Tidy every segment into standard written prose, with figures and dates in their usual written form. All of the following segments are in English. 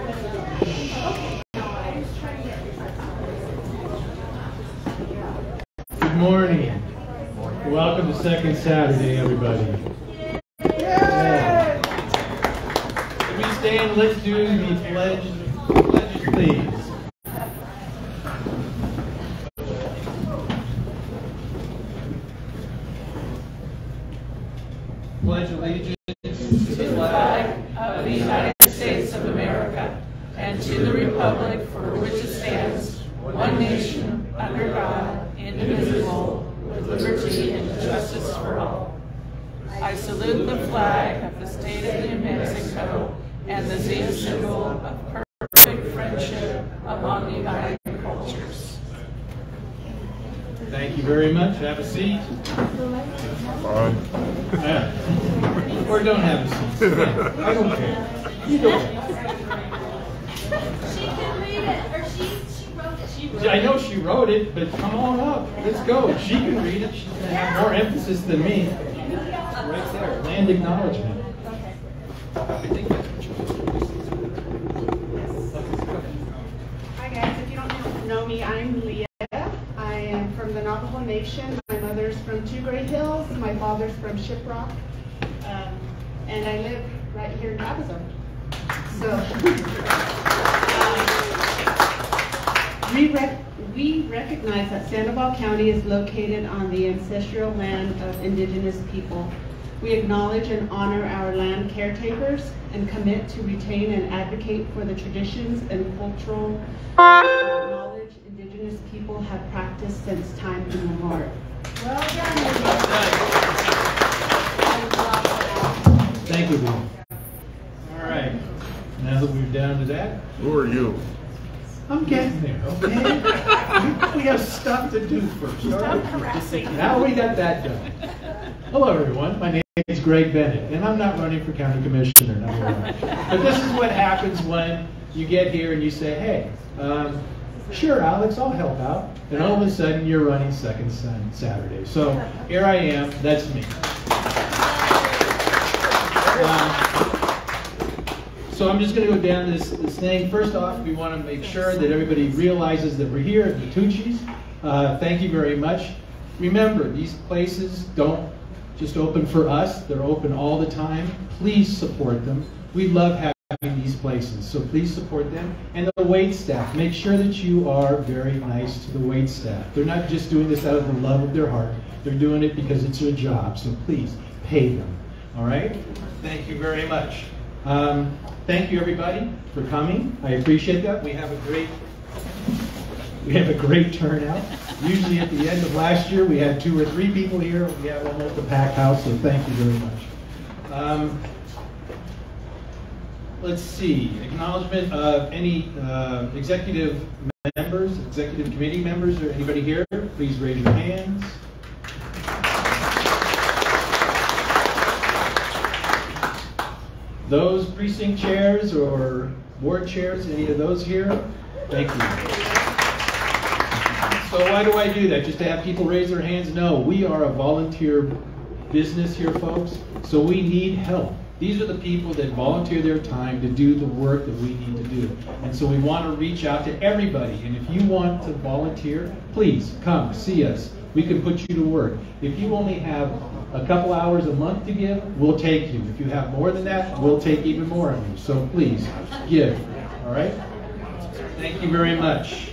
Good morning. Welcome to Second Saturday, everybody. Yeah. Let me stand. Let's do the pledge, please. Pledge allegiance to the flag of the United States of America and to the republic for which it stands, one nation, under God, indivisible, with liberty and justice for all. I salute the flag of the state of New Mexico and the Zia symbol of perfect friendship among the United cultures. Thank you very much. Have a seat. Or don't have a seat. I don't care. You don't. She can read it, or she wrote it. I know she wrote it, but come on up. Let's go. If she can read it, she's going to have more emphasis than me. Right there. Land acknowledgement. I think that's what Hi guys, if you don't know me, I'm Leah. I am from the Navajo Nation. My mother's from Two Great Hills. My father's from Shiprock. And I live right here in Navajo. So we recognize that Sandoval County is located on the ancestral land of Indigenous people. We acknowledge and honor our land caretakers and commit to retain and advocate for the traditions and cultural knowledge Indigenous people have practiced since time immemorial. Well done. Thank you, Bill. All right. Now that we're down to that. Who are you? I'm getting there, okay? We have stuff to do first. Stop harassing. Now we got that done. Hello, everyone. My name is Greg Bennett, and I'm not running for county commissioner, number one. But this is what happens when you get here and you say, hey, sure, Alex, I'll help out. And all of a sudden, you're running Second Saturday. So here I am. That's me. So I'm just going to go down this thing. First off, we want to make sure that everybody realizes that we're here at the Tucci's. Thank you very much. Remember, these places don't just open for us. They're open all the time. Please support them. We love having these places, so please support them. And the wait staff, make sure that you are very nice to the wait staff. They're not just doing this out of the love of their heart. They're doing it because it's their job, so please pay them. All right? Thank you very much. Thank you, everybody, for coming. I appreciate that. We have a great turnout. Usually at the end of last year, we had 2 or 3 people here. We have almost a packed house, so thank you very much. Let's see. Acknowledgement of any executive members, executive committee members, or anybody here. Please raise your hands. Those precinct chairs or board chairs, any of those here? Thank you. So why do I do that? Just to have people raise their hands? No, we are a volunteer business here, folks, so we need help. These are the people that volunteer their time to do the work that we need to do. And so we want to reach out to everybody. And if you want to volunteer, please come see us. We can put you to work. If you only have a couple hours a month to give, we'll take you. If you have more than that, we'll take even more of you. So please, give. All right? Thank you very much.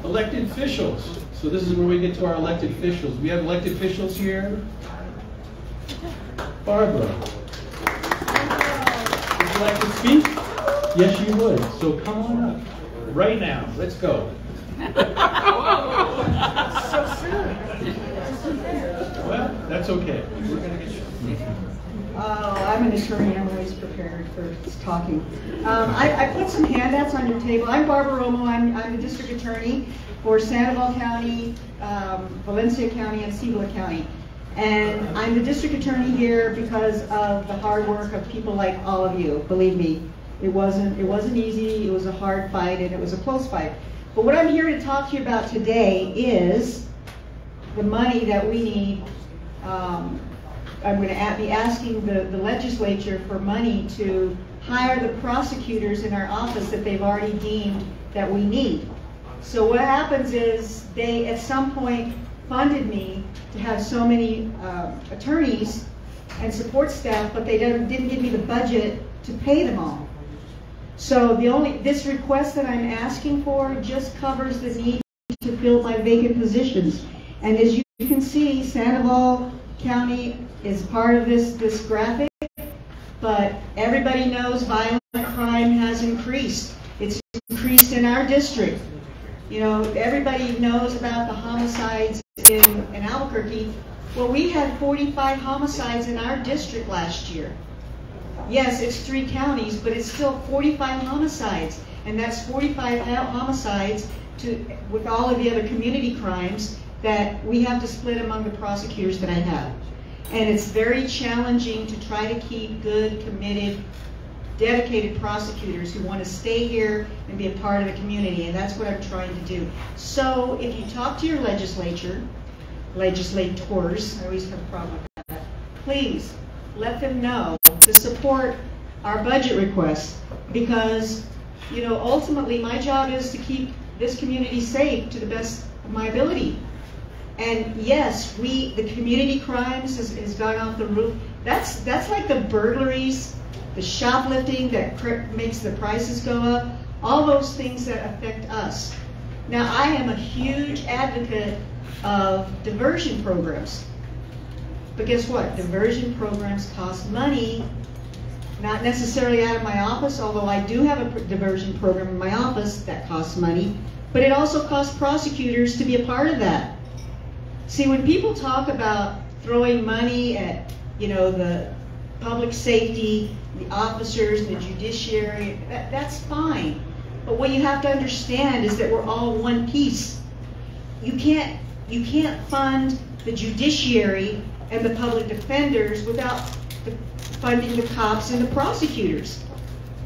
Elected officials. So this is where we get to our elected officials. We have elected officials here. Barbara. Would you like to speak? Yes, you would. So come on up. Right now. Let's go. So soon. Well, that's okay. We're going to get you. I'm an attorney. I'm always prepared for talking. I put some handouts on your table. I'm Barbara Romo. I'm the district attorney for Sandoval County, Valencia County, and Cibola County. And I'm the district attorney here because of the hard work of people like all of you. Believe me, it wasn't easy. It was a hard fight, and it was a close fight. But what I'm here to talk to you about today is the money that we need I'm going to be asking the legislature for money to hire the prosecutors in our office that they've already deemed that we need. So what happens is they at some point funded me to have so many attorneys and support staff, but they didn't give me the budget to pay them all. So this request that I'm asking for just covers the need to fill my vacant positions. And as you can see, Sandoval County is part of this graphic, but everybody knows violent crime has increased. It's increased in our district. You know, everybody knows about the homicides in Albuquerque. Well, we had 45 homicides in our district last year. Yes, it's 3 counties, but it's still 45 homicides. And that's 45 homicides with all of the other community crimes that we have to split among the prosecutors that I have. And it's very challenging to try to keep good, committed, dedicated prosecutors who want to stay here and be a part of the community, and that's what I'm trying to do. So if you talk to your legislators, I always have a problem with that, please let them know to support our budget requests, because, you know, ultimately my job is to keep this community safe to the best of my ability. And yes, the community crimes has gone off the roof. That's like the burglaries, the shoplifting that makes the prices go up, all those things that affect us. Now, I am a huge advocate of diversion programs. But guess what? Diversion programs cost money, not necessarily out of my office, although I do have a diversion program in my office that costs money, but it also costs prosecutors to be a part of that. See, when people talk about throwing money at, you know, the public safety, the officers, and the judiciary, that's fine. But what you have to understand is that we're all one piece. You can't fund the judiciary and the public defenders without funding the cops and the prosecutors.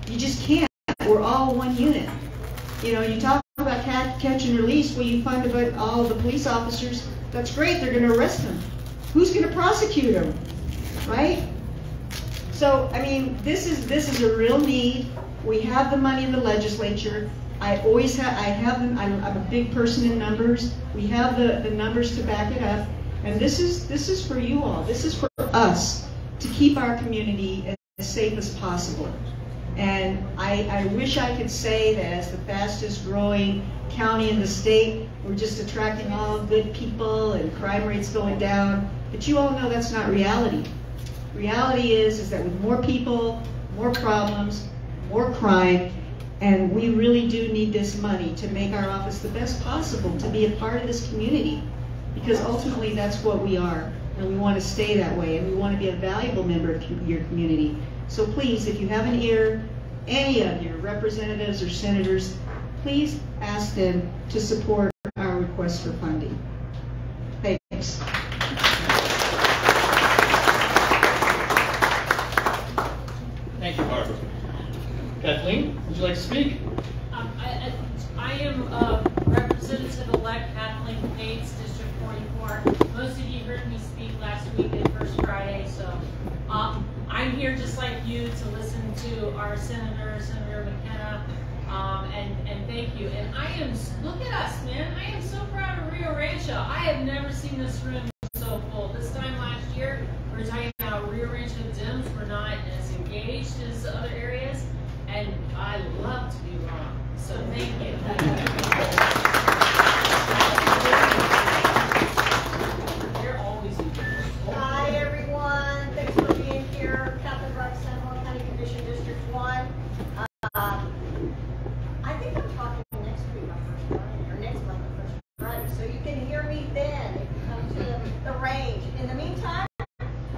You just can't. We're all one unit. You know, you talk about catch and release. Well, you fund about all the police officers. That's great. They're going to arrest them. Who's going to prosecute them, right? So, I mean, this is a real need. We have the money in the legislature. I always have. I'm a big person in numbers. We have the numbers to back it up. And this is for you all. This is for us to keep our community as safe as possible. And I wish I could say that as the fastest growing county in the state, we're just attracting all good people and crime rates going down. But you all know that's not reality. Reality is that with more people, more problems, more crime, and we really do need this money to make our office the best possible, to be a part of this community. Because ultimately that's what we are, and we want to stay that way, and we want to be a valuable member of your community. So please, if you have an ear, any of your representatives or senators, please ask them to support our request for funding. Thanks. Thank you, Barbara. Kathleen, would you like to speak? I am Representative-elect Kathleen Pates, District 44. Most of you heard me speak last week at First Friday, so I'm here just like you to listen to our Senator McKenna, and thank you. And look at us, man. I am so proud of Rio Rancho. I have never seen this room so full. This time last year, we were talking about Rio Rancho Dims were not as engaged as other areas, and I love to be wrong. So thank you. You're always Hi everyone, thanks for being here. Captain Bright, Sandoval County Commission District 1. I think I'm talking next week on First Friday, or next month on First Friday, so you can hear me then if you come to the range. In the meantime,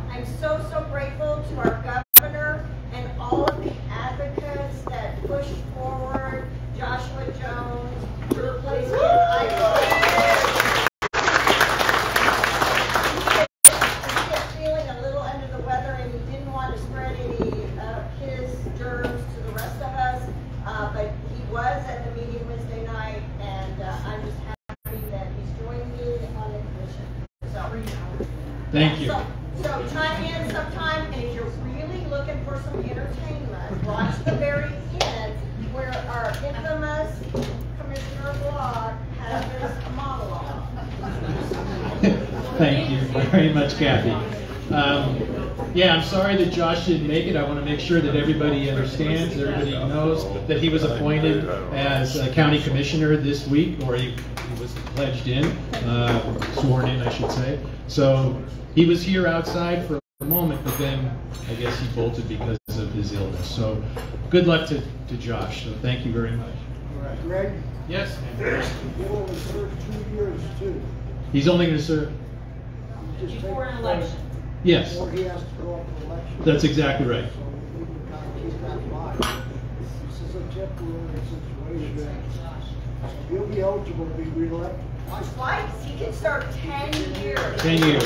I'm so grateful to our governor and all of the advocates that pushed forward Joshua Jones to replace him. He is feeling a little under the weather, and he didn't want to spread any of his germs to the rest of us, but he was at the meeting Wednesday night, and I'm just happy that he's joining me on the commission. So, thank you. So chime in entertainment. Watch the very end where our infamous Commissioner Blog has his monologue. Thank you very much, Kathy. Yeah, I'm sorry that Josh didn't make it. I want to make sure that everybody understands, everybody knows that he was appointed as county commissioner this week, or he was pledged in, sworn in, I should say. So he was here outside for a moment, but then I guess he bolted because of his illness. So good luck to Josh. So thank you very much. All right, Greg? Yes. He only served 2 years too. He's only going to serve? Before an election. Yes. Before he has to go up for election. That's exactly right. So we can kind of keep that in mind. This is a temporary situation. He'll be eligible to be reelected. Twice, he can serve 10 years. 10 years.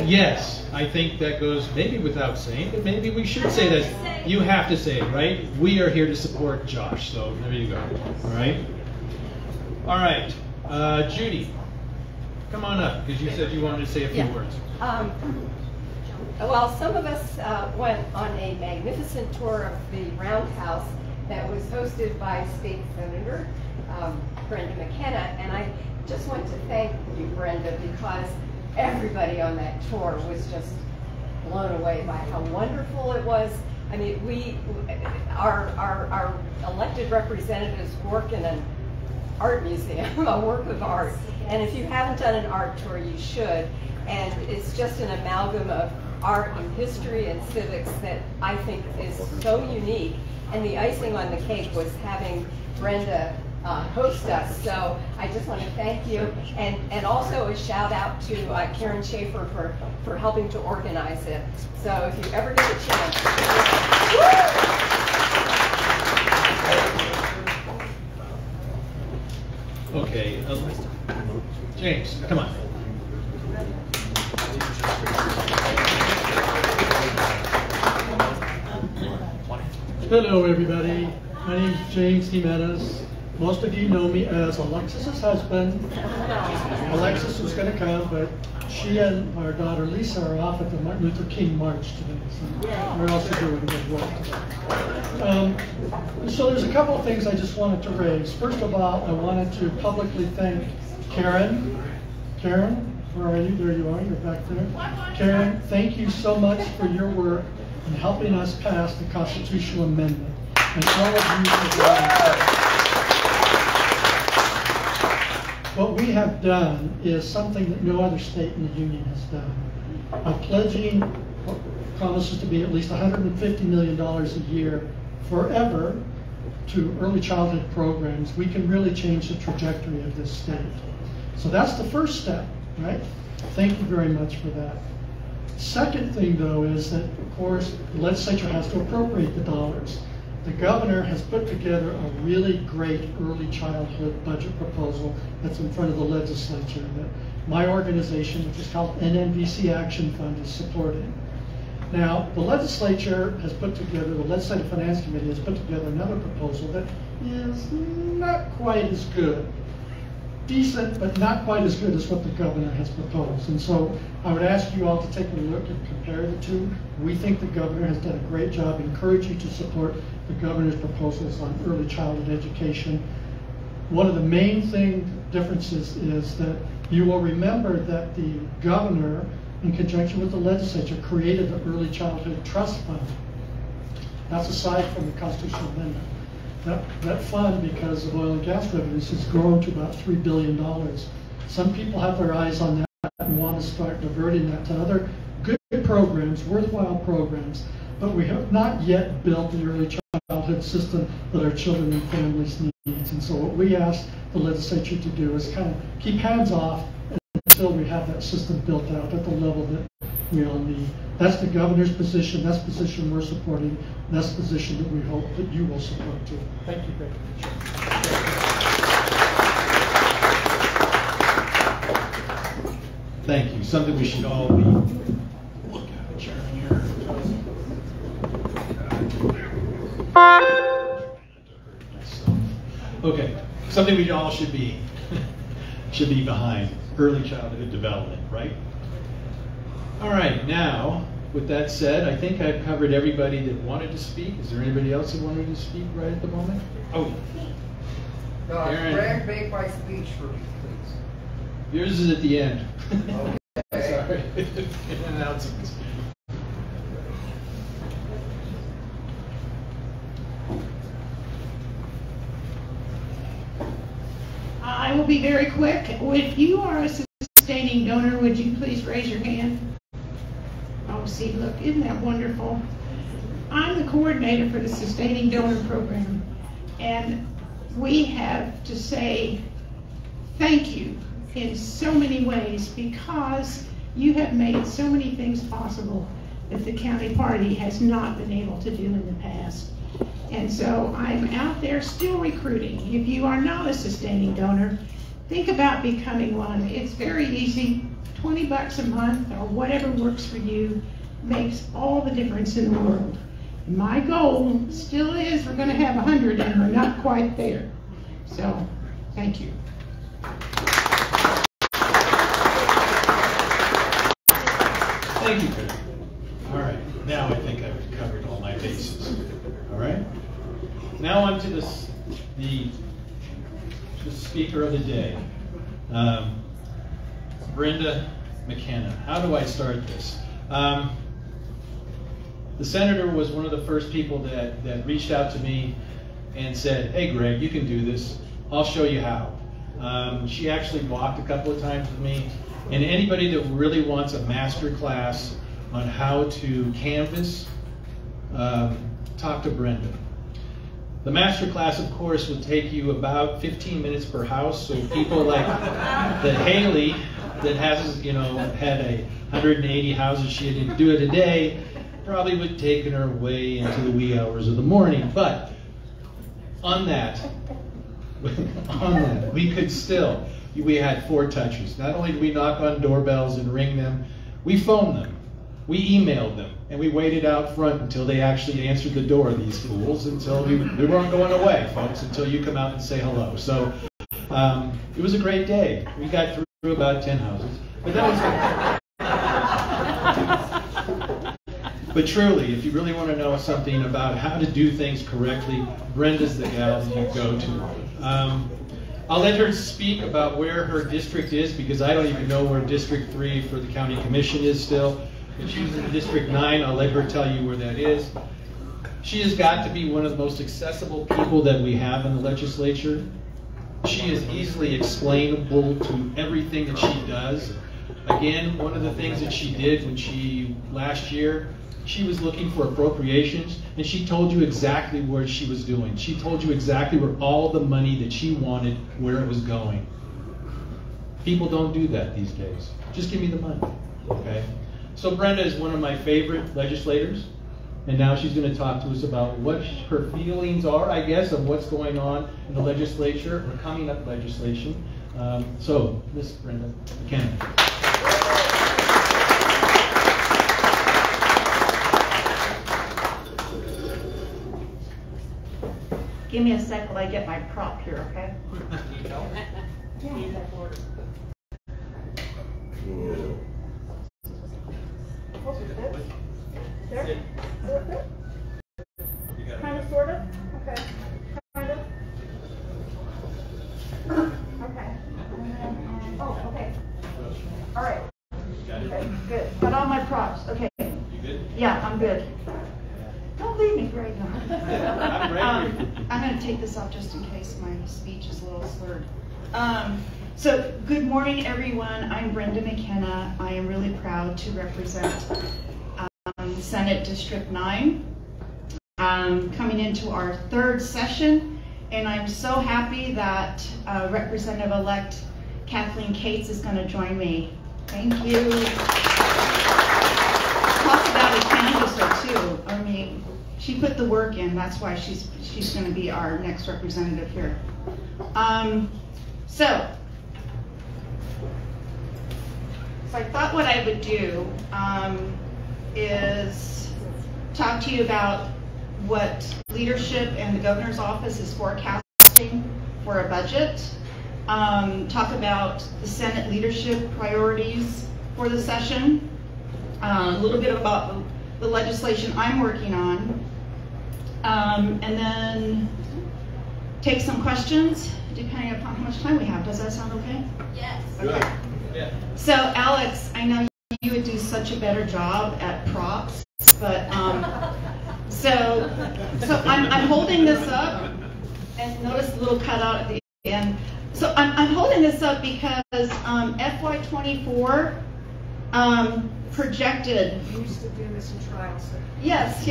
Yes, I think that goes maybe without saying, but maybe we should say that. You have to say it, right? We are here to support Josh, so there you go. All right? All right. Judy, come on up, because you said you wanted to say a few words. Well, some of us went on a magnificent tour of the Roundhouse that was hosted by State Senator Brenda McKenna, and I just want to thank you, Brenda, because everybody on that tour was just blown away by how wonderful it was. I mean, our elected representatives work in an art museum, a work of art, and if you haven't done an art tour, you should. And it's just an amalgam of art and history and civics that I think is so unique. And the icing on the cake was having Brenda host us. So I just want to thank you, and also a shout out to Karen Schaefer for helping to organize it. So if you ever get a chance. Okay, James, come on. Hello, everybody. My name is James Jimenez. Most of you know me as Alexis's husband. Alexis was going to come, but she and our daughter Lisa are off at the Martin Luther King March today. So we're also doing good work today. So there's a couple of things I just wanted to raise. First of all, I wanted to publicly thank Karen. Karen, where are you? There you are. You're back there. Karen, thank you so much for your work in helping us pass the constitutional amendment. And all of you for that. What we have done is something that no other state in the union has done. By pledging what promises to be at least $150 million a year forever to early childhood programs, we can really change the trajectory of this state. So that's the first step, right? Thank you very much for that. Second thing, though, is that, of course, the legislature has to appropriate the dollars. The governor has put together a really great early childhood budget proposal that's in front of the legislature that my organization, which is called NNBC Action Fund, is supporting. Now, the legislature has put together, the Legislative Finance Committee has put together another proposal that is not quite as good. Decent, but not quite as good as what the governor has proposed. And so I would ask you all to take a look and compare the two. We think the governor has done a great job. Encourage you to support the governor's proposals on early childhood education. One of the main differences is that you will remember that the governor, in conjunction with the legislature, created the Early Childhood Trust Fund. That's aside from the constitutional amendment. That fund, because of oil and gas revenues, has grown to about $3 billion. Some people have their eyes on that and want to start diverting that to other good programs, worthwhile programs, but we have not yet built the early childhood system that our children and families need. And so what we ask the legislature to do is kind of keep hands off until we have that system built out at the level that we all need. That's the governor's position. That's the position we're supporting. That's the position that we hope that you will support too. Thank you very much. Thank you. Something we should all be looking at the chair here. Okay. Something we all should be should be behind early childhood development, right? All right, now, with that said, I think I've covered everybody that wanted to speak. Is there anybody else who wanted to speak right at the moment? Oh. Brand, make my speech for me, please. Yours is at the end. Okay. Sorry. Announcements. I will be very quick. If you are a sustaining donor, would you please raise your hand? Oh, see, look, isn't that wonderful? I'm the coordinator for the Sustaining Donor Program, and we have to say thank you in so many ways because you have made so many things possible that the county party has not been able to do in the past. And so I'm out there still recruiting. If you are not a sustaining donor, think about becoming one. It's very easy. 20 bucks a month or whatever works for you makes all the difference in the world. My goal still is we're going to have 100 and we're not quite there. So, thank you. Thank you, Brenda. All right, now I think I've covered all my bases. All right? Now on to the speaker of the day. Brenda McKenna. How do I start this? The senator was one of the first people that reached out to me and said, hey Greg, you can do this. I'll show you how. She actually walked a couple of times with me, and anybody that really wants a master class on how to canvass, talk to Brenda. The master class, of course, would take you about 15 minutes per house, so people like the Haley that has, had 180 houses she had to do it a day, probably would take her way into the wee hours of the morning. But on that, we could still, we had 4 touches. Not only did we knock on doorbells and ring them, we phoned them, we emailed them, and we waited out front until they actually answered the door, these fools, until we weren't going away, folks, until you come out and say hello. So it was a great day. We got through about 10 houses. But that was But truly, if you really want to know something about how to do things correctly, Brenda's the gal that you go to. I'll let her speak about where her district is, because I don't even know where District 3 for the County Commission is still. If she's in District 9, I'll let her tell you where that is. She has got to be one of the most accessible people that we have in the legislature. She is easily explainable to everything that she does. Again, one of the things that she did when last year, she was looking for appropriations, and she told you exactly what she was doing. She told you exactly where all the money that she wanted, where it was going. People don't do that these days. Just give me the money, okay? So Brenda is one of my favorite legislators, and now she's going to talk to us about what her feelings are, I guess, of what's going on in the legislature, or coming up legislation. So, Miss Brenda McKenna. Give me a sec while I get my prop here, okay? There? Kind of, sort of? Okay. Kind of? Okay. Oh, okay. All right. Okay, good. Got all my props. Okay. You good? Yeah, I'm good. Don't leave me, Greg. I'm going to take this off just in case my speech is a little slurred. So, good morning, everyone. I'm Brenda McKenna. I am really proud to represent Senate District 9. Coming into our 3rd session, and I'm so happy that Representative-elect Kathleen Cates is going to join me. Thank you. Talk about a canvasser too. I mean, she put the work in. That's why she's going to be our next representative here. So I thought what I would do is talk to you about what leadership and the governor's office is forecasting for a budget. talk about the Senate leadership priorities for the session, a little bit about the legislation I'm working on, and then take some questions depending upon how much time we have. Does that sound okay? Yes. Okay. Yeah. So Alex, I know you would do such a better job at props, but so I'm holding this up, and notice the little cutout at the end. So I'm holding this up because FY24 projected. You used to do this in trials, sir. Yes.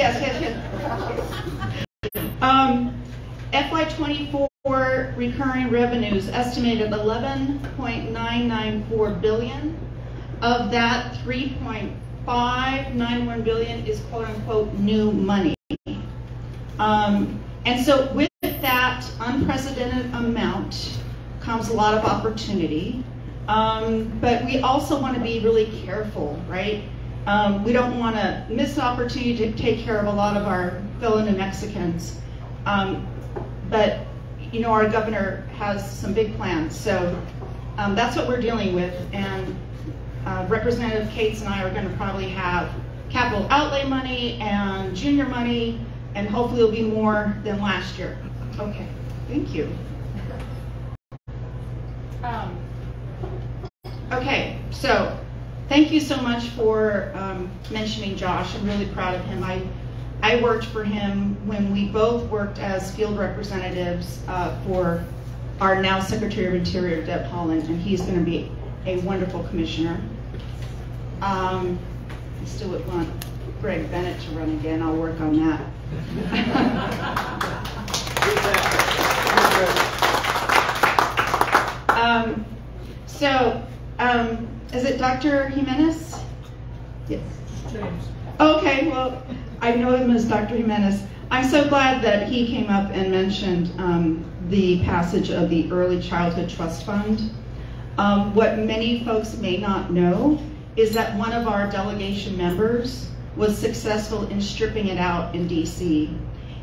FY24 recurring revenues estimated 11.994 billion. Of that, 3.591 billion is quote unquote new money. And so with that unprecedented amount comes a lot of opportunity. But we also want to be really careful, right? We don't want to miss the opportunity to take care of a lot of our fellow New Mexicans. But you know, our governor has some big plans, so that's what we're dealing with. And Representative Cates and I are going to probably have capital outlay money and junior money, and hopefully it'll be more than last year. Okay, thank you. Okay, so thank you so much for mentioning Josh. I'm really proud of him. I worked for him when we both worked as field representatives for our now Secretary of Interior, Deb Haaland, and he's going to be a wonderful commissioner. I still would want Greg Bennett to run again. I'll work on that. Is it Dr. Jimenez? Yes. James. Okay, well, I know him as Dr. Jimenez. I'm so glad that he came up and mentioned the passage of the Early Childhood Trust Fund. What many folks may not know is that one of our delegation members was successful in stripping it out in DC.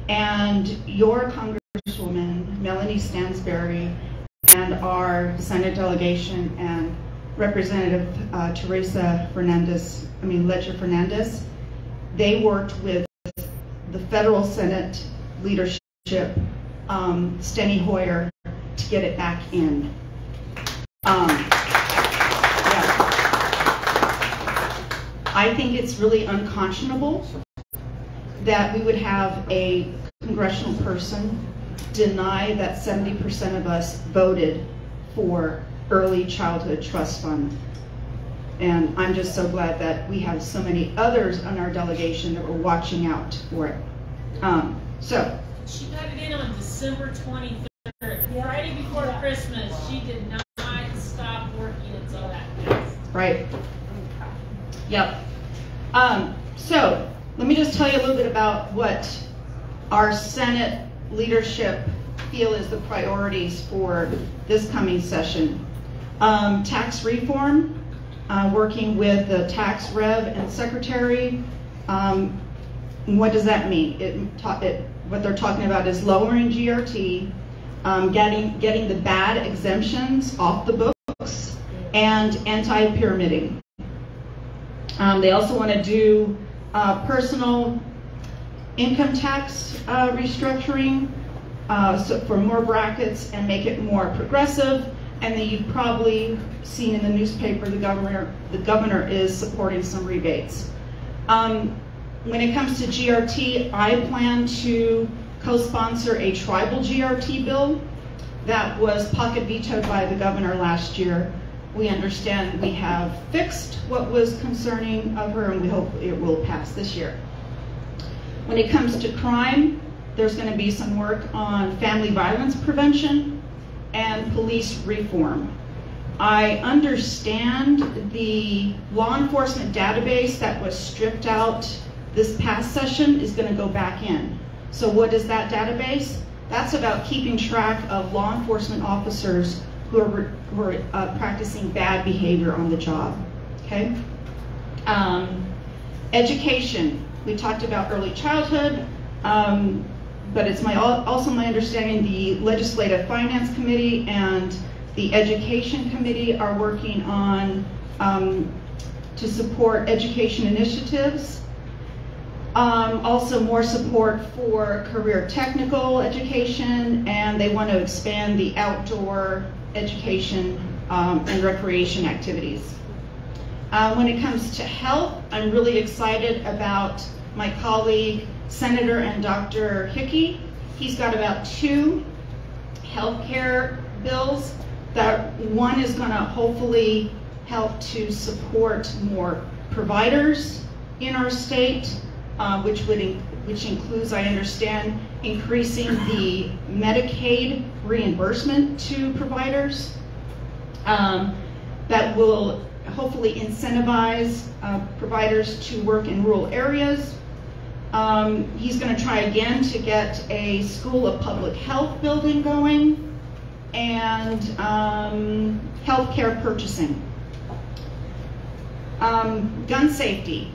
And your Congresswoman, Melanie Stansberry, and our Senate delegation and Representative Ledger Fernandez, they worked with the federal Senate leadership, Steny Hoyer, to get it back in. I think it's really unconscionable that we would have a congressional person deny that 70% of us voted for Early Childhood Trust Fund. And I'm just so glad that we have so many others on our delegation that were watching out for it. She got it in on December 23rd, Friday before Christmas. She did not stop working until that passed. Right. Yep. So let me just tell you a little bit about what our Senate leadership feel is the priorities for this coming session. Tax reform, working with the tax rev and secretary. What does that mean? What they're talking about is lowering GRT, getting the bad exemptions off the books, and anti-pyramiding. They also want to do personal income tax restructuring, so for more brackets and make it more progressive. And then you've probably seen in the newspaper the governor is supporting some rebates. When it comes to GRT, I plan to co-sponsor a tribal GRT bill that was pocket vetoed by the governor last year. We understand we have fixed what was concerning of her, and we hope it will pass this year. When it comes to crime, there's going to be some work on family violence prevention and police reform. I understand the law enforcement database that was stripped out this past session is going to go back in. So what is that database? That's about keeping track of law enforcement officers who are practicing bad behavior on the job. Okay. Education. We talked about early childhood, but it's also my understanding the Legislative Finance Committee and The Education Committee are working on to support education initiatives. Also more support for career technical education, and they want to expand the outdoor education and recreation activities. When it comes to health, I'm really excited about my colleague, Senator and Dr. Hickey. He's got about 2 healthcare bills that one is going to hopefully help to support more providers in our state, which includes, I understand, increasing the Medicaid reimbursement to providers. That will hopefully incentivize providers to work in rural areas. He's going to try again to get a School of Public Health building going, and healthcare purchasing. Gun safety.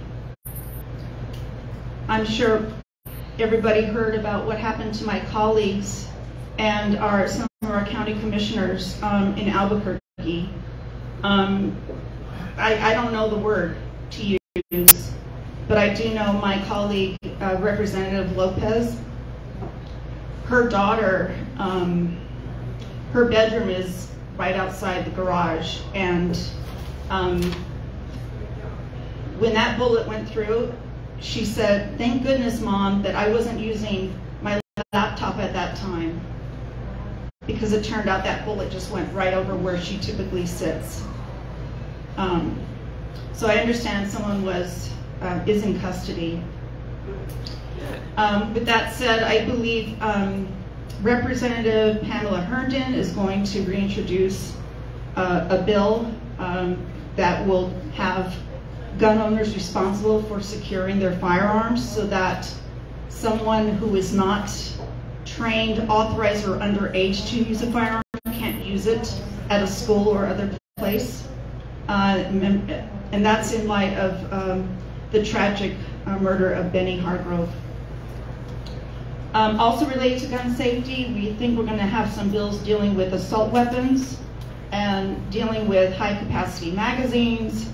I'm sure everybody heard about what happened to my colleagues and some of our county commissioners in Albuquerque. I don't know the word to use, but I do know my colleague, Representative Lopez. Her daughter, her bedroom is right outside the garage, and when that bullet went through, she said, "Thank goodness, Mom, that I wasn't using my laptop at that time," because it turned out that bullet just went right over where she typically sits. So I understand someone is in custody. With that said, I believe Representative Pamela Herndon is going to reintroduce a bill that will have gun owners responsible for securing their firearms, so that someone who is not trained, authorized, or underage to use a firearm can't use it at a school or other place. And that's in light of the tragic murder of Benny Hargrove. Also related to gun safety, we think we're going to have some bills dealing with assault weapons and dealing with high-capacity magazines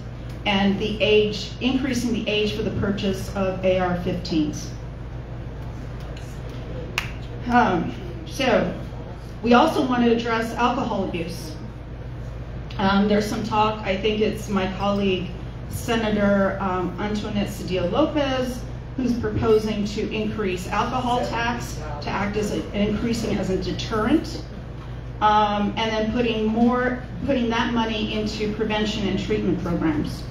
and increasing the age for the purchase of AR-15s. So we also want to address alcohol abuse. There's some talk, I think it's my colleague, Senator Antoinette Cedillo Lopez, who's proposing to increase alcohol tax to act as increasing as a deterrent, and then putting that money into prevention and treatment programs.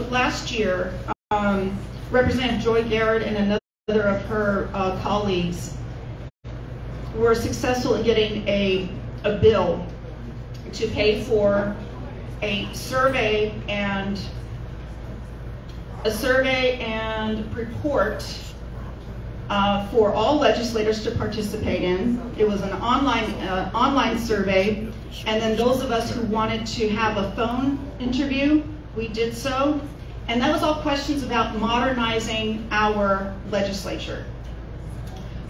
Last year, Representative Joy Garrett and another of her colleagues were successful in getting a bill to pay for a survey and report for all legislators to participate in. It was an online survey, and then those of us who wanted to have a phone interview, we did so. And that was all questions about modernizing our legislature.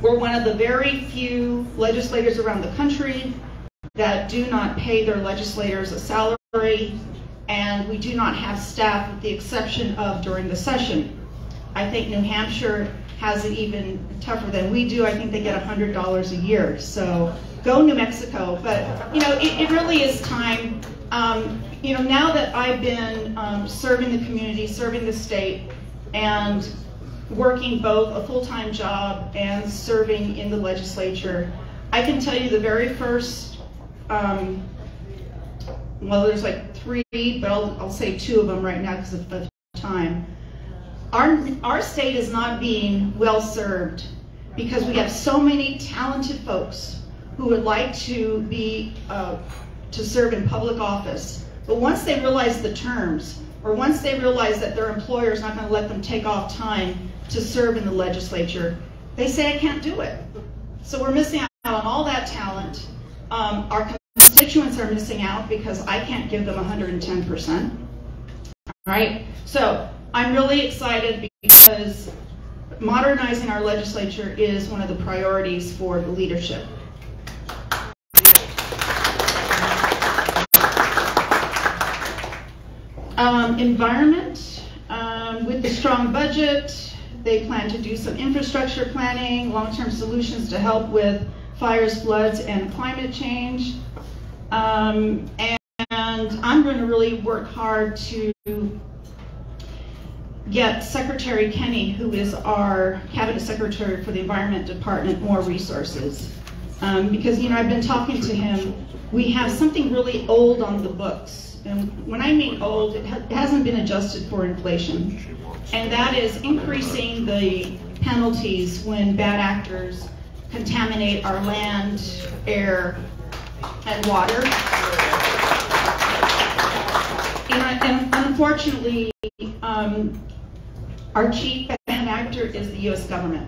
We're one of the very few legislators around the country that do not pay their legislators a salary, and we do not have staff with the exception of during the session. I think New Hampshire has it even tougher than we do. I think they get $100 a year. So go New Mexico. But it really is time. Now that I've been serving the community, serving the state, and working both a full-time job and serving in the legislature, I can tell you the very first, there's like 3, but I'll say 2 of them right now because of the time. Our state is not being well served because we have so many talented folks who would like to serve in public office. But once they realize the terms, or once they realize that their employer is not going to let them take off time to serve in the legislature, they say, I can't do it. So we're missing out on all that talent. Our constituents are missing out because I can't give them 110%. All right? So I'm really excited because modernizing our legislature is one of the priorities for the leadership. Environment, with the strong budget, they plan to do some infrastructure planning, long-term solutions to help with fires, floods, and climate change. And I'm going to really work hard to get Secretary Kenny, who is our Cabinet Secretary for the Environment Department, more resources. Because, you know, I've been talking to him. We have something really old on the books. And when I mean old, it hasn't been adjusted for inflation. And that is increasing the penalties when bad actors contaminate our land, air, and water. And unfortunately, our chief bad actor is the U.S. government.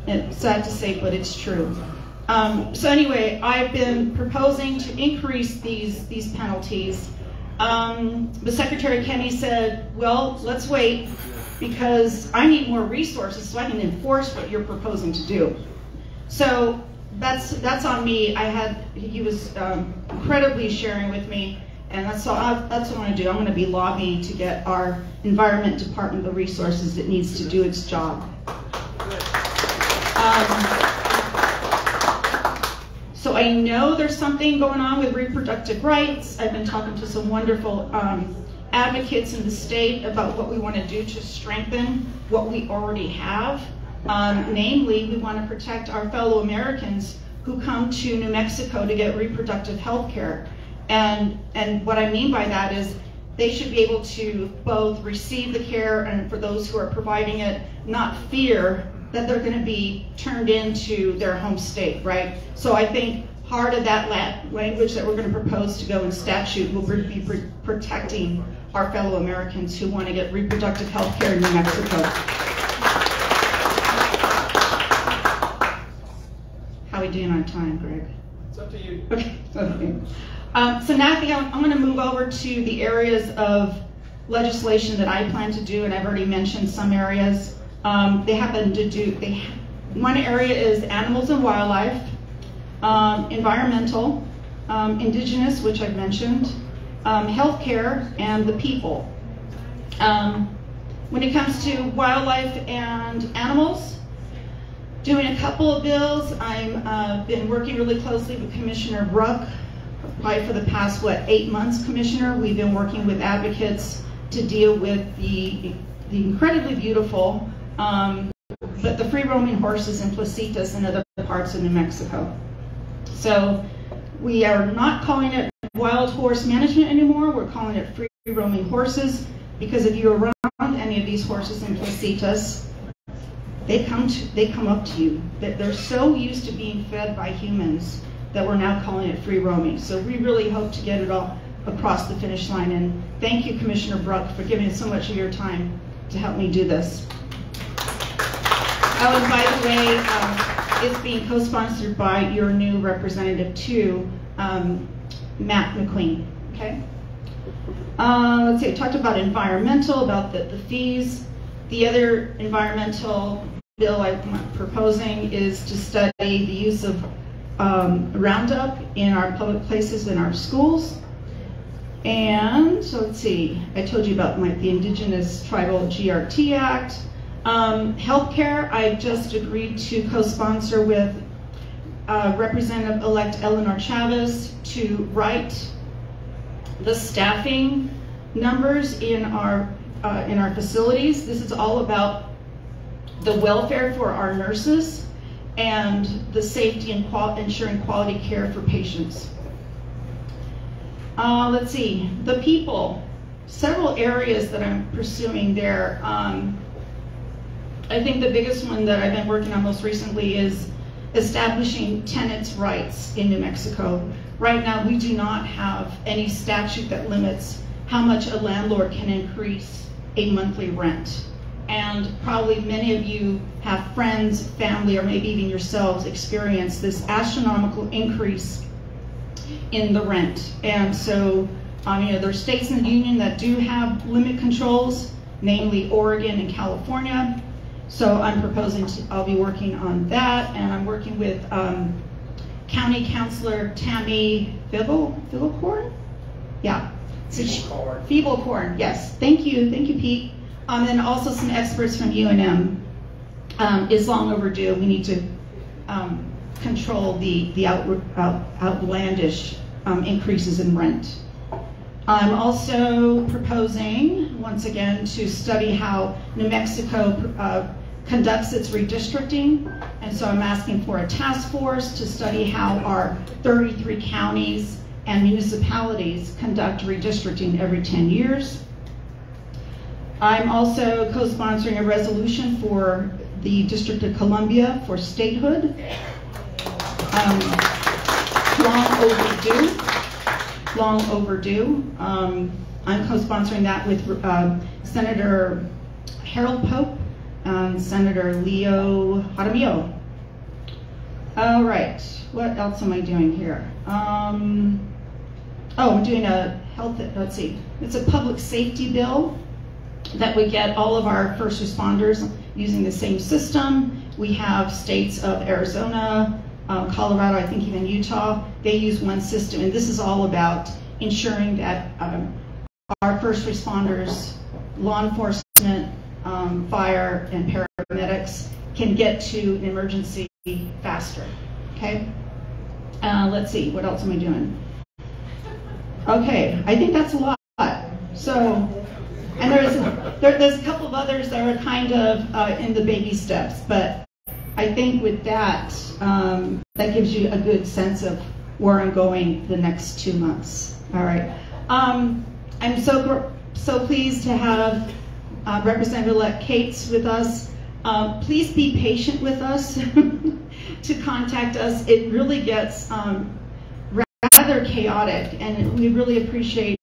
It's sad to say, but it's true. So anyway, I've been proposing to increase these penalties. But Secretary Kenny said, well, let's wait because I need more resources so I can enforce what you're proposing to do. So that's on me. He was incredibly sharing with me, and that's what I want to do. I'm going to be lobbying to get our Environment Department the resources it needs to do its job. So I know there's something going on with reproductive rights. I've been talking to some wonderful advocates in the state about what we want to do to strengthen what we already have. Namely, we want to protect our fellow Americans who come to New Mexico to get reproductive health care. And what I mean by that is they should be able to both receive the care and for those who are providing it, not fear that they're going to be turned into their home state, right? So I think part of that language that we're going to propose to go in statute will be protecting our fellow Americans who want to get reproductive health care in New Mexico. How are we doing on time, Greg? It's up to you. Okay. So now I think I'm going to move over to the areas of legislation that I plan to do, and I've already mentioned some areas. They happen to do, one area is animals and wildlife, environmental, indigenous, which I've mentioned, healthcare, and the people. When it comes to wildlife and animals, doing a couple of bills. I've been working really closely with Commissioner Bruck, probably for the past, 8 months, Commissioner. We've been working with advocates to deal with the incredibly beautiful but the free-roaming horses in Placitas and other parts of New Mexico. So we are not calling it wild horse management anymore. We're calling it free-roaming horses, because if you're around any of these horses in Placitas, they come up to you. They're so used to being fed by humans that we're now calling it free roaming. So we really hope to get it all across the finish line. And thank you, Commissioner Bruck, for giving so much of your time to help me do this. Oh, and by the way, it's being co-sponsored by your new representative too, Matt McQueen, okay? Let's see, I talked about environmental, about the fees. The other environmental bill I'm proposing is to study the use of Roundup in our public places in our schools. And so let's see, I told you about the Indigenous Tribal GRT Act. Healthcare, I've just agreed to co-sponsor with Representative-elect Eleanor Chavez to write the staffing numbers in our facilities. This is all about the welfare for our nurses and the safety and ensuring quality care for patients. Let's see, the people. Several areas that I'm pursuing there. I think the biggest one that I've been working on most recently is establishing tenants' rights in New Mexico. Right now, we do not have any statute that limits how much a landlord can increase a monthly rent. And probably many of you have friends, family, or maybe even yourselves experience this astronomical increase in the rent. And so, there's states in the union that do have limit controls, namely Oregon and California. So I'm proposing I'll be working on that, and I'm working with County Councilor Tammy Fivelcorn? Yeah, Feeble corn, yes. Thank you, Pete. And also some experts from UNM is long overdue. We need to control the outlandish increases in rent. I'm also proposing, once again, to study how New Mexico conducts its redistricting. And so I'm asking for a task force to study how our 33 counties and municipalities conduct redistricting every 10 years. I'm also co-sponsoring a resolution for the District of Columbia for statehood. Long overdue. I'm co-sponsoring that with Senator Harold Pope and Senator Leo Jaramillo. All right, what else am I doing here? I'm doing a health, let's see, it's a public safety bill that we get all of our first responders using the same system. We have states of Arizona, Colorado, I think even Utah, they use one system, and this is all about ensuring that our first responders, law enforcement, fire, and paramedics can get to an emergency faster, okay? Let's see, what else am I doing? Okay, I think that's a lot. So, and there's a couple of others that are kind of in the baby steps, but I think with that, that gives you a good sense of where I'm going the next 2 months. All right. I'm so pleased to have Representative-elect Cates with us. Please be patient with us to contact us. It really gets rather chaotic, and we really appreciate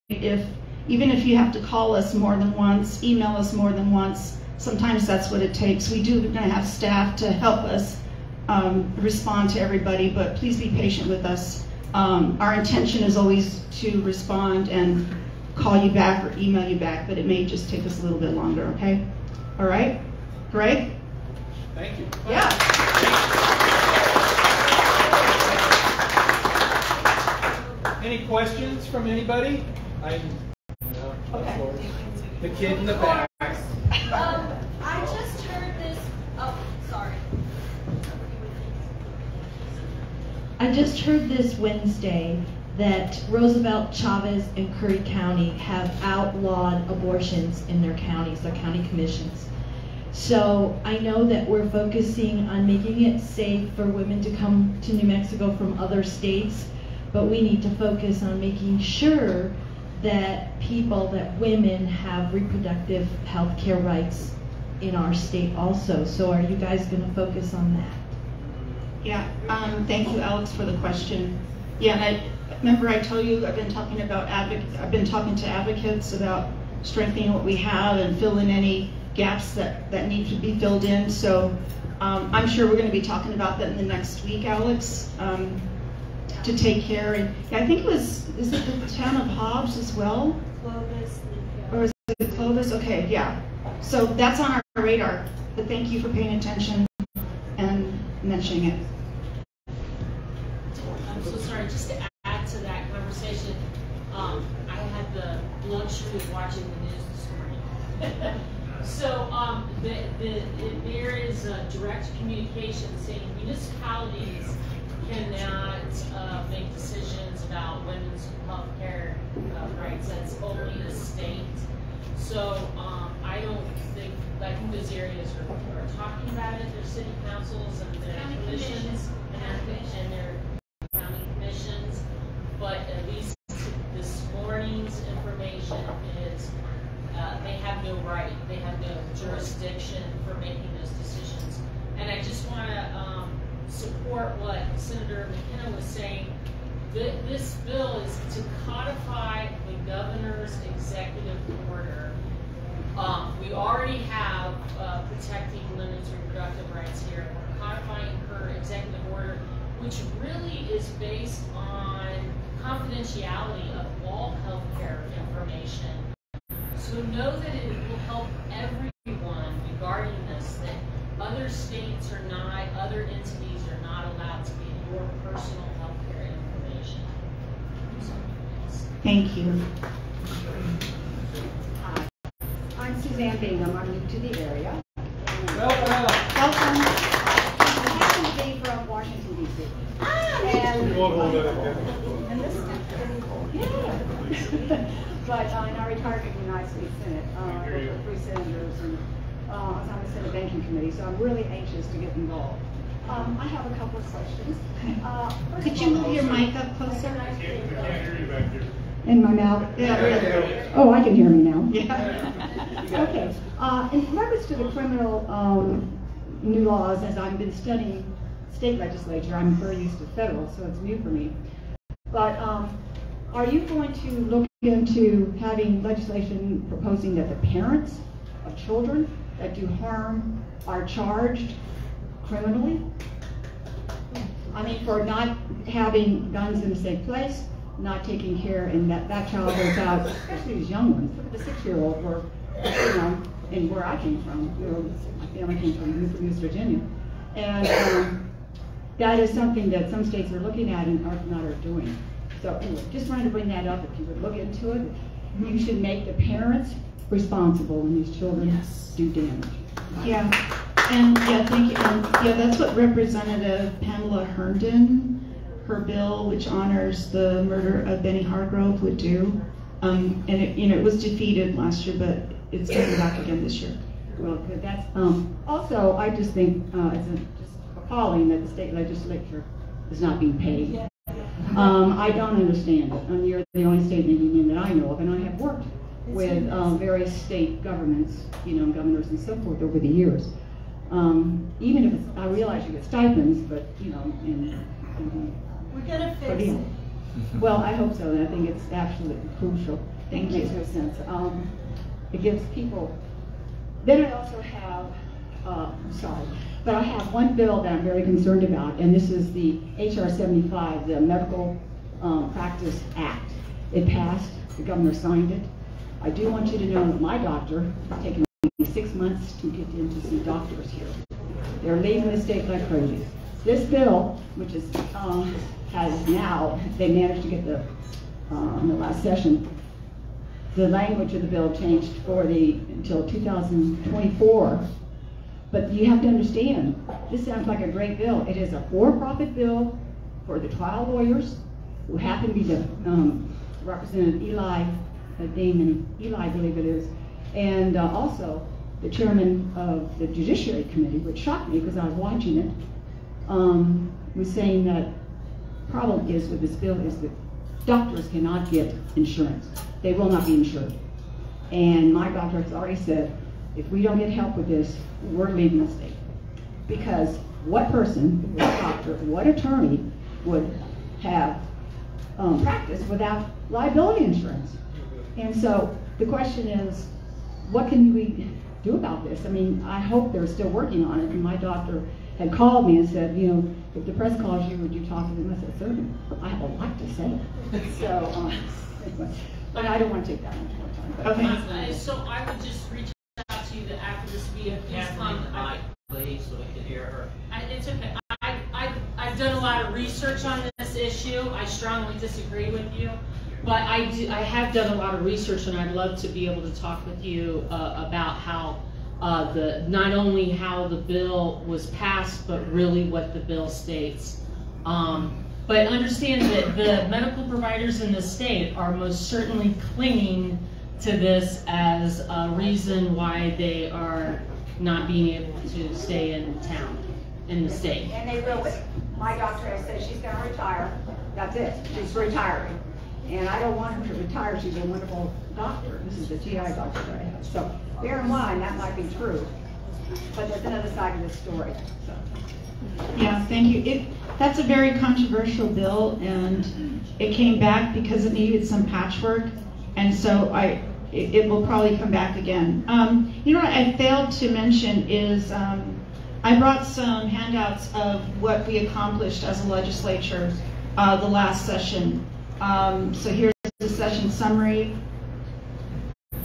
even if you have to call us more than once, email us more than once. Sometimes that's what it takes. We do going to have staff to help us respond to everybody, but please be patient with us. Our intention is always to respond and call you back or email you back, but it may just take us a little bit longer, okay? All right? Greg? Thank you. Yeah. Any questions from anybody? Okay. The kid in the back. I just heard this. Oh, sorry. I just heard this Wednesday that Roosevelt, Chavez, and Curry County have outlawed abortions in their counties, their county commissions. So I know that we're focusing on making it safe for women to come to New Mexico from other states, but we need to focus on making sure that women have reproductive health care rights in our state also. So are you guys going to focus on that? Yeah, thank you, Alex, for the question. Yeah, and I remember I told you I've been talking to advocates about strengthening what we have and filling any gaps that need to be filled in. So I'm sure we're going to be talking about that in the next week, Alex, to take care. And yeah, I think is it the town of Hobbs as well? Clovis. Or is it Clovis? Okay, yeah. So that's on our radar. But thank you for paying attention and mentioning it. I'm so sorry, just to add to that conversation, I had the luxury of watching the news this morning. So there is a direct communication saying municipalities cannot make decisions about women's health care rights. That's only the state. So I think those areas are talking about it. Their city councils and their commissions and their county commissions. But at least this morning's information is they have no right, they have no jurisdiction for making those decisions. And I just want to support what Senator McKenna was saying. This bill is to codify the governor's executive order. We already have protecting women's reproductive rights here. We're codifying her executive order, which really is based on confidentiality of all healthcare information. So know that it will help everyone regarding this, that other states are not, other entities are not allowed to get your personal healthcare information. Thank you. Hi, I'm Suzanne Bingham. I'm new to the area. Welcome. I happen to be from Washington, D.C. And this yeah. But I retired from the United States Senate. I worked for 3 senators and I was on the Senate Banking Committee, so I'm really anxious to get involved. I have a couple of questions. Could you move your mic up closer? In my mouth? Yeah. Oh, I can hear me now. Yeah. Okay. In reference to the criminal new laws, as I've been studying state legislature, I'm very used to federal, so it's new for me. But are you going to look into having legislation proposing that the parents of children that do harm are charged criminally? I mean, for not having guns in the safe place, not taking care, and that child goes out, especially these young ones. Look at the 6-year-old, where, you know, and where I came from, you know, my family came from Newport News, Virginia. And that is something that some states are looking at and are doing. So anyway, just trying to bring that up. If you would look into it, you should make the parents responsible when these children do damage. Yeah, and yeah, thank you. And yeah, that's what Representative Pamela Herndon, her bill, which honors the murder of Benny Hargrove, would do. And it, you know, it was defeated last year, but it's coming back again this year. Well, good. That's also, I just think it's just appalling that the state legislature is not being paid. I don't understand it. You're the only state in the union that I know of, and I have worked with various state governments, you know, governors and so forth over the years. Even if it's, I realize you get stipends, but you know, we're gonna fix it. Well, I hope so, and I think it's absolutely crucial. It makes no sense. It gives people. Then I also have, sorry, but I have one bill that I'm very concerned about, and this is the HR 75, the Medical Practice Act. It passed, the governor signed it. I do want you to know that my doctor has taken me 6 months to get in to see doctors here. They're leaving the state like crazy. This bill, which is has now, they managed to get the in the last session, the language of the bill changed for until 2024. But you have to understand, this sounds like a great bill. It is a for-profit bill for the trial lawyers, who happen to be the Representative Eli, Damon Eli, I believe it is, and also the chairman of the Judiciary Committee, which shocked me because I was watching it, was saying that the problem is with this bill is that doctors cannot get insurance. They will not be insured. And my doctor has already said, if we don't get help with this, we're leaving the state. Because what person, what doctor, what attorney would have practice without liability insurance? And so the question is, what can we do about this? I mean, I hope they're still working on it. And my doctor had called me and said, you know, if the press calls you, would you talk to them? I said, certainly. I have a lot to say. So, but I don't want to take that much more time. Okay. So I would just reach out to you that after this meeting, please, so we can hear her. It's okay. I've done a lot of research on this issue. I strongly disagree with you, but I have done a lot of research, and I'd love to be able to talk with you about how not only how the bill was passed, but really what the bill states. But understand that the medical providers in the state are most certainly clinging to this as a reason why they are not being able to stay in town, in the state. And they will. My doctor has said she's going to retire. That's it. She's retiring. And I don't want her to retire. She's a wonderful doctor. This is the GI doctor that I have. So bear in mind, that might be true. But there's another side of this story. So. Yeah, thank you. That's a very controversial bill, and it came back because it needed some patchwork, and so it will probably come back again. You know what I failed to mention is I brought some handouts of what we accomplished as a legislature the last session. So here's the session summary,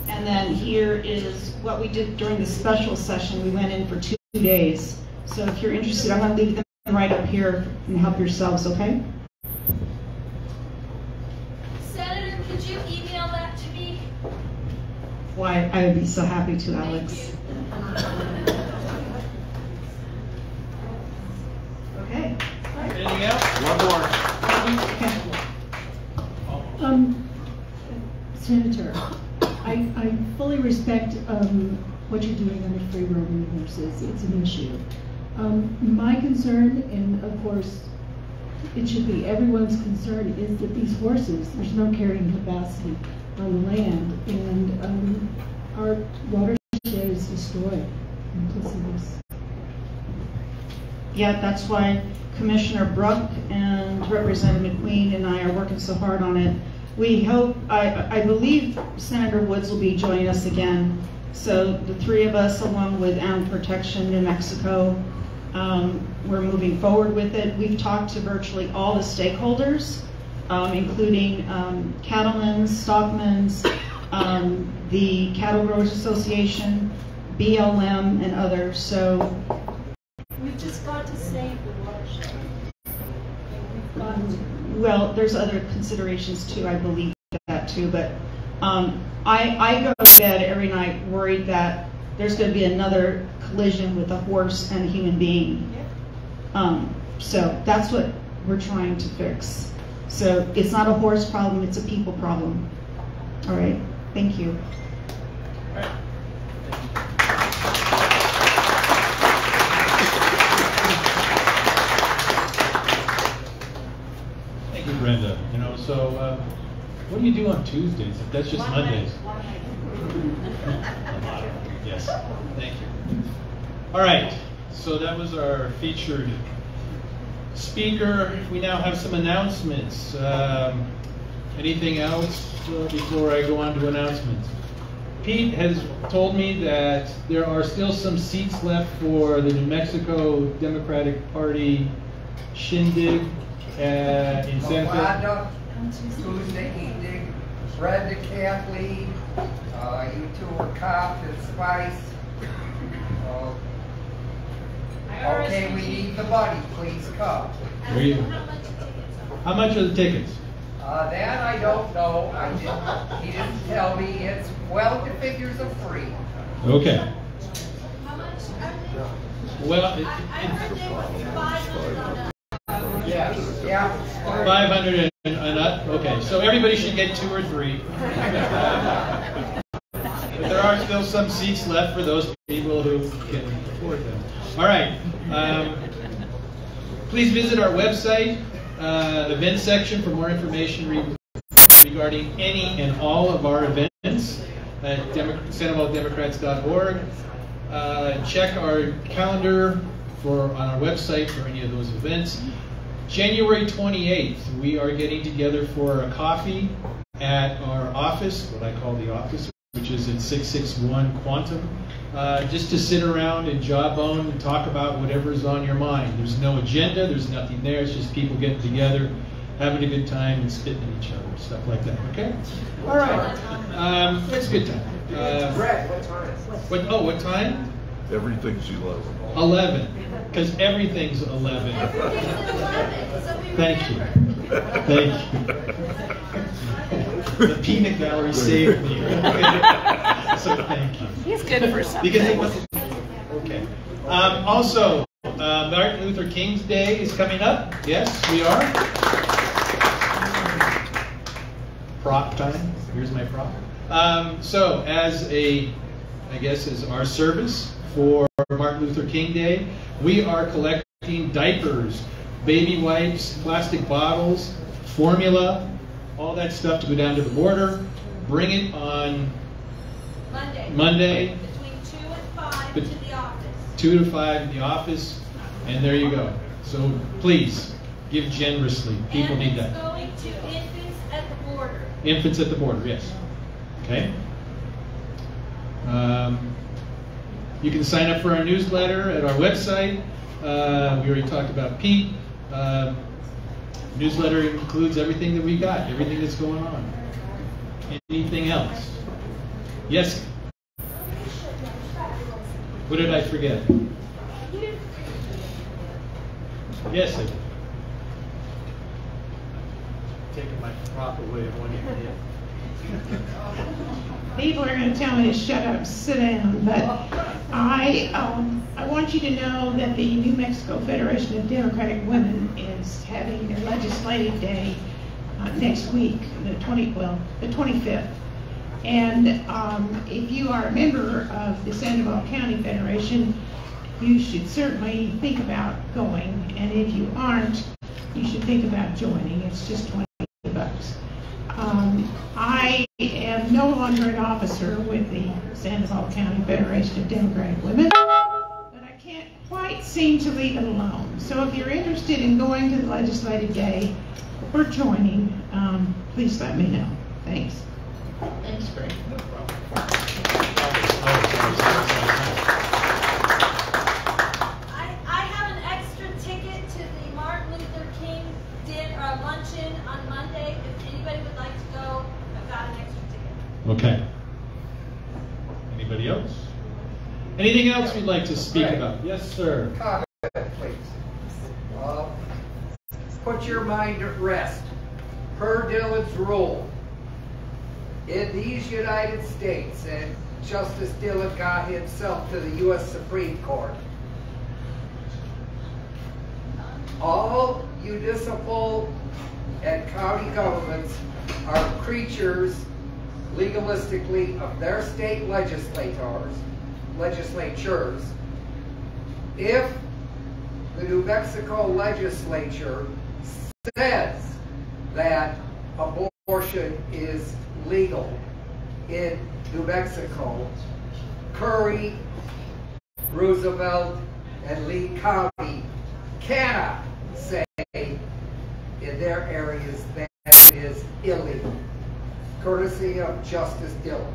and then here is what we did during the special session. We went in for 2 days. So if you're interested, I'm going to leave them right up here and help yourselves, okay? Senator, could Could you email that to me? Why, I would be so happy to, Alex. Okay. Anything else? One more. Senator, I fully respect what you're doing on the free roaming horses. It's an issue. My concern, and of course, it should be everyone's concern, is that these horses, there's no carrying capacity on the land, and our watershed is destroyed because of this. Yeah, that's why Commissioner Bruck and Representative McQueen and I are working so hard on it. We hope, I believe Senator Woods will be joining us again. So the three of us, along with Animal Protection New Mexico, we're moving forward with it. We've talked to virtually all the stakeholders, including cattlemen's, stockmen's, the Cattle Growers Association, BLM, and others. So We've just got to save the watershed. well, there's other considerations too, I believe that too, but I go to bed every night worried that there's going to be another collision with a horse and a human being. So that's what we're trying to fix. So it's not a horse problem, it's a people problem. All right, thank you. All right. Thank you, Brenda. You know, so what do you do on Tuesdays? That's just Mondays. Yes, thank you. All right, so that was our featured speaker. We now have some announcements. Anything else before I go on to announcements? Pete has told me that there are still some seats left for the New Mexico Democratic Party shindig in Santa Fe. Tuesday evening, Brenda, Kathleen, you two are Cop and Spice. Okay, we need the money, please come. How much are the tickets? That I don't know. He didn't tell me. It's well, the figures are free. Okay. How much? Well, I heard they were 500. Yeah. 500 and up? Okay, so everybody should get 2 or 3. But there are still some seats left for those people who can afford them. All right. Please visit our website, events section, for more information regarding any and all of our events at SandovalDemocrats.org. Check our calendar on our website for any of those events. January 28th, we are getting together for a coffee at our office, what I call the office, which is at 661 Quantum, just to sit around and jawbone and talk about whatever's on your mind. There's no agenda, there's nothing there, it's just people getting together, having a good time and spitting at each other, stuff like that, okay? All right, it's a good time. Brett, what time? What time? Everything's 11. 11, because everything's 11. Thank you. Thank you. The peanut gallery saved me. So thank you. He's good for something. Because it wasn't. Okay. Also, Martin Luther King's Day is coming up. Yes, we are. Prop time. Here's my prop. So, as our service for Martin Luther King Day, we are collecting diapers, baby wipes, plastic bottles, formula, all that stuff to go down to the border. Bring it on Monday. Between 2 and 5 to the office. 2 to 5 in the office, and there you go. So please, give generously. People need that. And it's going to infants at the border. Infants at the border, yes. Okay. You can sign up for our newsletter at our website. We already talked about Pete. Newsletter includes everything that we got, everything that's going on. Anything else? Yes? What did I forget? Yes, I did. Taking my prop away of one hand. People are going to tell me to shut up, sit down, but I want you to know that the New Mexico Federation of Democratic Women is having their legislative day next week, the 25th. And if you are a member of the Sandoval County Federation, you should certainly think about going. And if you aren't, you should think about joining. It's just $20. I am no longer an officer with the Sandoval County Federation of Democratic Women, but I can't quite seem to leave it alone. So if you're interested in going to the legislative day or joining, please let me know. Thanks. Thanks, Brenda. I have an extra ticket to the Martin Luther King luncheon on Monday. If anybody would like to go, I've got an extra ticket. Okay. Anybody else? Anything else you'd like to speak about? Yes, sir. Comment, please. Put your mind at rest. Per Dillon's rule, in these United States, and Justice Dillon got himself to the U.S. Supreme Court, all municipal and county governments are creatures, legalistically, of their state legislatures. If the New Mexico legislature says that abortion is legal in New Mexico, Curry, Roosevelt, and Lee County cannot say in their areas that it is illegal. Courtesy of Justice Dillon.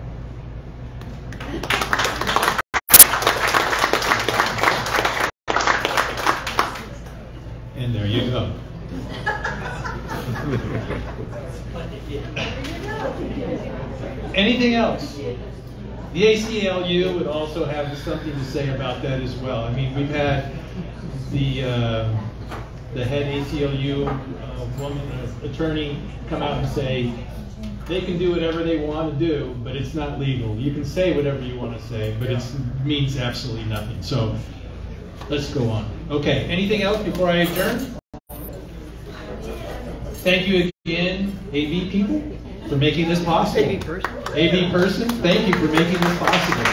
And there you go. Anything else? The ACLU would also have something to say about that as well. I mean, we've had the head ACLU attorney come out and say they can do whatever they want to do, but it's not legal. You can say whatever you want to say, but it means absolutely nothing. So let's go on. Okay, anything else before I adjourn? Thank you again, AV people, for making this possible. AV person. AV person, thank you for making this possible.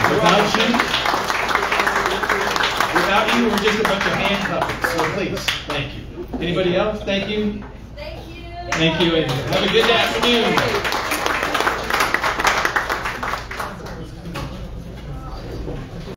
Without you, we're just a bunch of handcuffs. So please, thank you. Anybody else? Thank you. Thank you. Thank you, and have a good afternoon.